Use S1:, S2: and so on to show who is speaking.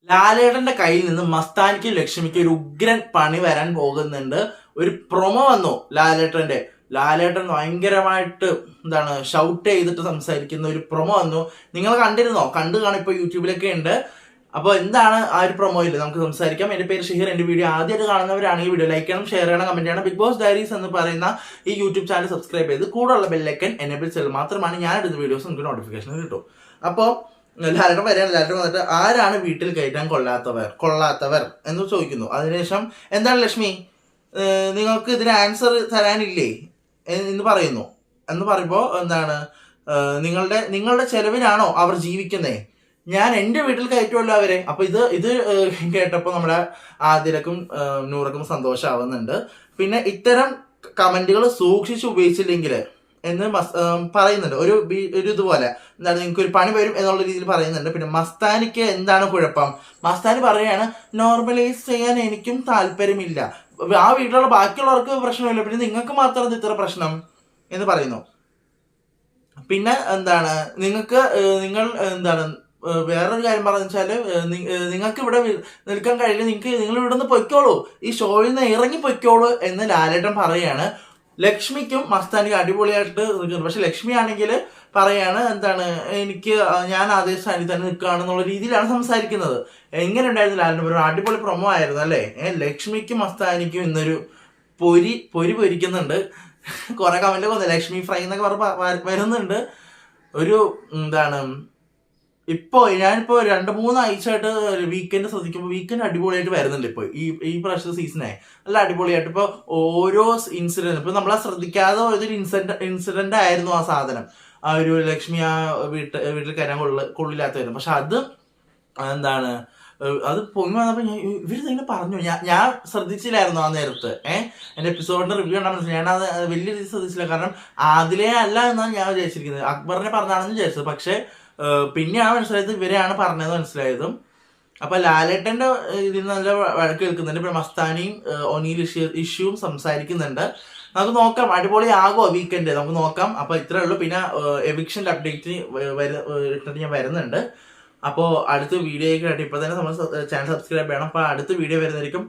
S1: ലാലേട്ടന്റെ കയ്യിൽ നിന്ന് മസ്താനിക്കും ലക്ഷ്മിക്കും ഒരു ഉഗ്രൻ പണി വരാൻ പോകുന്നുണ്ട്. ഒരു പ്രൊമോ വന്നു ലാലേട്ടൻ ഭയങ്കരമായിട്ട് ഷൗട്ട് ചെയ്തിട്ട് സംസാരിക്കുന്ന ഒരു പ്രൊമോ വന്നു. നിങ്ങൾ കണ്ടിരുന്നോ? കണ്ടു കാണും, ഇപ്പൊ യൂട്യൂബിലൊക്കെ ഉണ്ട്. അപ്പോൾ എന്താണ് ആ ഒരു പ്രൊമോയിൽ നമുക്ക് സംസാരിക്കാം. എന്റെ പേര് ഷഹീർ. എന്റെ വീഡിയോ ആദ്യമായിട്ട് കാണുന്നവരാണെങ്കിൽ വീഡിയോ ലൈക്ക് ചെയ്യണം, ഷെയർ ചെയ്യണം, കമന്റ് ചെയ്യണം. ബിഗ് ബോസ് ഡയറീസ് എന്ന് പറയുന്ന ഈ യൂട്യൂബ് ചാനൽ സബ്സ്ക്രൈബ് ചെയ്ത് കൂടെയുള്ള ബെല്ലൈക്കൻ എനേബിൾ ചെയ്താൽ മാത്രമാണ് ഞാൻ എടുത്ത വീഡിയോസ് നിങ്ങൾക്ക് നോട്ടിഫിക്കേഷൻ കിട്ടും. അപ്പോൾ ലാലേട്ടൻ വന്നിട്ട് ആരാണ് വീട്ടിൽ കയറ്റാൻ കൊള്ളാത്തവർ എന്ന് ചോദിക്കുന്നു. അതിനുശേഷം എന്താണ് ലക്ഷ്മി, നിങ്ങൾക്ക് ഇതിന് ആൻസർ തരാനില്ലേ എന്ന് പറയുമ്പോൾ നിങ്ങളുടെ ചെലവിനാണോ അവർ ജീവിക്കുന്നേ? ഞാൻ എൻ്റെ വീട്ടിൽ കയറ്റുമല്ലോ അവരെ. അപ്പൊ ഇത് കേട്ടപ്പോൾ നമ്മുടെ ആദിലക്കും നൂറക്കും സന്തോഷമാവുന്നുണ്ട്. പിന്നെ ഇത്തരം കമന്റുകൾ സൂക്ഷിച്ച് ഉപയോഗിച്ചില്ലെങ്കിൽ എന്ന് പറയുന്നുണ്ട്. ഒരു ഇതുപോലെ നിങ്ങൾക്ക് ഒരു പണി വരും എന്നുള്ള രീതിയിൽ പറയുന്നുണ്ട്. പിന്നെ മസ്താനിക്ക് എന്താണ് കുഴപ്പം? മസ്താനി പറയാണ്, നോർമലൈസ് ചെയ്യാൻ എനിക്കും താല്പര്യമില്ല, ആ വീട്ടിലുള്ള ബാക്കിയുള്ളവർക്ക് പ്രശ്നമില്ല, പിന്നെ നിങ്ങൾക്ക് മാത്രം ഇത്ര പ്രശ്നം എന്ന് പറയുന്നു. പിന്നെ നിങ്ങൾ വേറൊരു കാര്യം പറഞ്ഞു വെച്ചാല്, നിങ്ങൾക്ക് ഇവിടെ നിൽക്കാൻ കഴിയില്ല, നിങ്ങൾ ഇവിടെ നിന്ന് പൊയ്ക്കോളൂ, ഈ ഷോയിൽ നിന്ന് ഇറങ്ങി പൊയ്ക്കോളൂ എന്ന് ലാലേട്ടൻ പറയാണ്. ലക്ഷ്മിക്കും മസ്താനിക്കും അടിപൊളിയായിട്ട് നിൽക്കുന്നു. പക്ഷെ ലക്ഷ്മി ആണെങ്കിൽ പറയാണ് ഞാൻ അതേ സ്ഥാനത്ത് തന്നെ നിൽക്കുകയാണെന്നുള്ള രീതിയിലാണ് സംസാരിക്കുന്നത്. എങ്ങനെ ഉണ്ടായിരുന്നു ലാലേട്ടൻ? ഒരു അടിപൊളി പ്രൊമോ ആയിരുന്നു അല്ലേ? ലക്ഷ്മിക്കും മസ്താനിക്കും ഇന്നൊരു പൊരി പൊരിക്കുന്നുണ്ട്. കുറെ കമന്റ് വന്നു, ലക്ഷ്മി ഫ്രൈ എന്നൊക്കെ വരുന്നുണ്ട്. ഒരു ഞാനിപ്പോ 2-3 ആഴ്ചയായിട്ട് വീക്കെൻഡ് ശ്രദ്ധിക്കുമ്പോൾ വീക്കെൻഡ് അടിപൊളിയായിട്ട് വരുന്നുണ്ട്. ഇപ്പൊ ഈ പ്രാവശ്യത്തെ സീസണെ നല്ല അടിപൊളിയായിട്ട് ഇപ്പൊ ഓരോ ഇൻസിഡന്റ്, ഇപ്പൊ നമ്മളെ ശ്രദ്ധിക്കാതെ ഒരു ഇൻസിഡന്റ് ആയിരുന്നു ആ സാധനം. ആ ഒരു ലക്ഷ്മി ആ വീട്ടിൽ കയറാൻ കൊള്ളില്ലാത്തായിരുന്നു. പക്ഷെ അത് അത് പൊങ്ങി വന്നപ്പോ ഇവരിങ്ങനെ പറഞ്ഞു. ഞാൻ ശ്രദ്ധിച്ചില്ലായിരുന്നു ആ നേരത്ത്. എന്റെ എപ്പിസോഡിന്റെ റിവ്യൂ ഉണ്ടാകും, ഞാനത് വലിയ രീതിയിൽ ശ്രദ്ധിച്ചില്ല. കാരണം അതിലേ അല്ല എന്നാണ് ഞാൻ വിചാരിച്ചിരിക്കുന്നത്, അക്ബറിനെ പറഞ്ഞാണെന്ന് വിചാരിച്ചത്. പക്ഷെ പിന്നെയാണ് മനസ്സിലായത് ഇവരെയാണ് പറഞ്ഞത് മനസ്സിലായതും. അപ്പൊ ലാലേട്ടന്റെ ഇതിൽ നല്ല വഴക്ക് കേൾക്കുന്നുണ്ട്. പിന്നെ മസ്താനിയും ഒനീൽ ഇഷ്യൂവും സംസാരിക്കുന്നുണ്ട്. നമുക്ക് നോക്കാം, അടിപൊളിയാകോ വീക്കെൻഡ്, നമുക്ക് നോക്കാം. അപ്പൊ ഇത്രേ ഉള്ളൂ. പിന്നെ എവിക്ഷന്റെ അപ്ഡേറ്റ് ഇട്ടിട്ട് ഞാൻ വരുന്നുണ്ട്. അപ്പോൾ അടുത്ത വീഡിയോ ആയിട്ട് ഇപ്പൊ തന്നെ നമ്മൾ ചാനൽ സബ്സ്ക്രൈബ് ചെയ്യണം. അപ്പൊ അടുത്ത വീഡിയോ വരുന്നതായിരിക്കും.